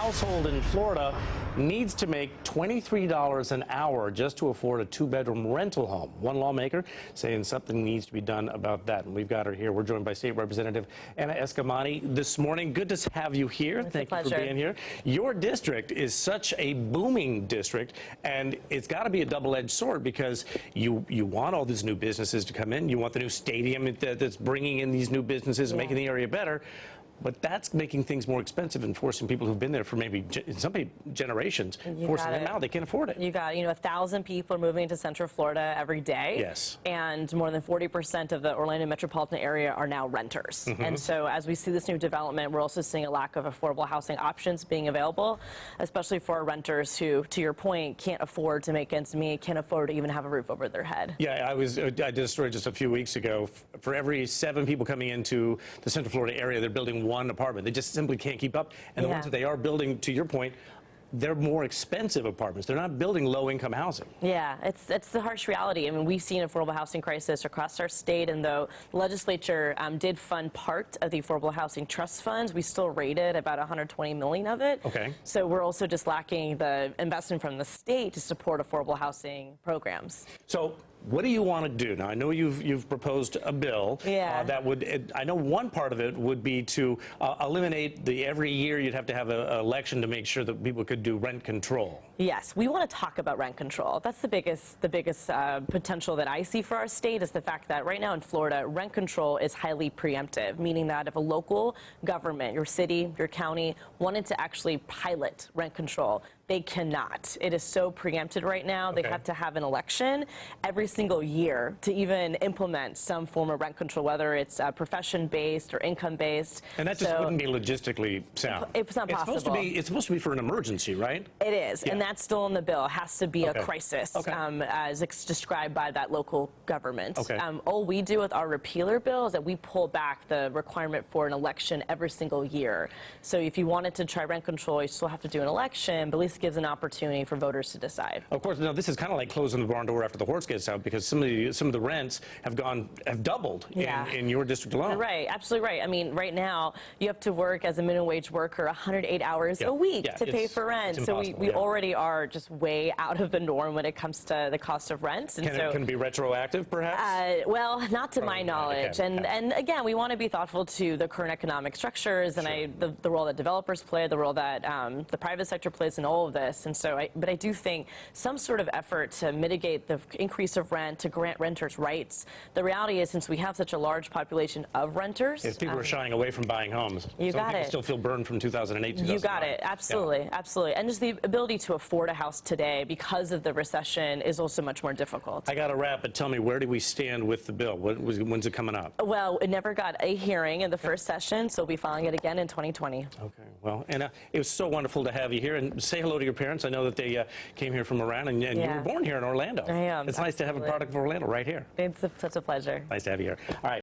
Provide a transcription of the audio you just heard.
household in Florida needs to make $23 an hour just to afford a two-bedroom rental home. One lawmaker saying something needs to be done about that. And we've got her here. We're joined by State Representative Anna Escamani this morning. Good to have you here. Thank you for being here. Your district is such a booming district, and it's got to be a double-edged sword because you want all these new businesses to come in. You want the new stadium that's bringing in these new businesses and making the area better. But that's making things more expensive and forcing people who've been there for maybe some generations, forcing them out. They can't afford it. You got, 1,000 people are moving to Central Florida every day. Yes. And more than 40% of the Orlando metropolitan area are now renters. And so as we see this new development, we're also seeing a lack of affordable housing options being available, especially for renters who, to your point, can't afford to make ends meet, can't afford to even have a roof over their head. Yeah, I did a story just a few weeks ago. For every 7 people coming into the Central Florida area, they're building one apartment. They just simply can't keep up. And the ones that they are building, to your point, they're more expensive apartments. They're not building low-income housing. Yeah, it's the harsh reality. I mean, we've seen an affordable housing crisis across our state, and though the legislature did fund part of the Affordable Housing Trust Funds, we still rated about $120 million of it. Okay. So we're also just lacking the investment from the state to support affordable housing programs. So what do you want to do? Now, I know you've proposed a bill that would, I know one part of it would be to eliminate every year you'd have to have an election to make sure that people could do rent control. Yes, we want to talk about rent control. That's the biggest potential that I see for our state is the fact that right now in Florida, rent control is highly preemptive, meaning that if a local government, your city, your county, wanted to actually pilot rent control, they cannot. It is so preempted right now. They have to have an election every single year to even implement some form of rent control, whether it's profession-based or income-based. And that just wouldn't be logistically sound. It's not possible. It's supposed to be for an emergency, right? It is, and that's still in the bill. It has to be a crisis, as described by that local government. All we do with our repealer bill is that we pull back the requirement for an election every single year. So if you wanted to try rent control, you still have to do an election, but at least gives an opportunity for voters to decide. Of course, now this is kind of like closing the barn door after the horse gets out, because some of the rents have doubled in your district alone. Right, absolutely right. I mean, right now you have to work as a minimum wage worker 108 hours a week to pay for rent. So we already are just way out of the norm when it comes to the cost of rent. And can it be retroactive, perhaps? Well, not to my knowledge. And again, we want to be thoughtful to the current economic structures and the role that developers play, the role that the private sector plays in all of this. And so, but I do think some sort of effort to mitigate the increase of rent, to grant renters rights. The reality is, since we have such a large population of renters, if people are shying away from buying homes, some people still feel burned from 2008, 2009. You got it, absolutely, absolutely. And just the ability to afford a house today because of the recession is also much more difficult. I got to wrap, but tell me, where do we stand with the bill? When's it coming up? Well, it never got a hearing in the first session, so we'll be filing it again in 2020. Okay, well, Anna, it was so wonderful to have you here, and say hello to your parents. I know that they came here from around, and you were born here in Orlando. I am. It's nice to have a product of Orlando right here. It's such a pleasure. Nice to have you here. All right.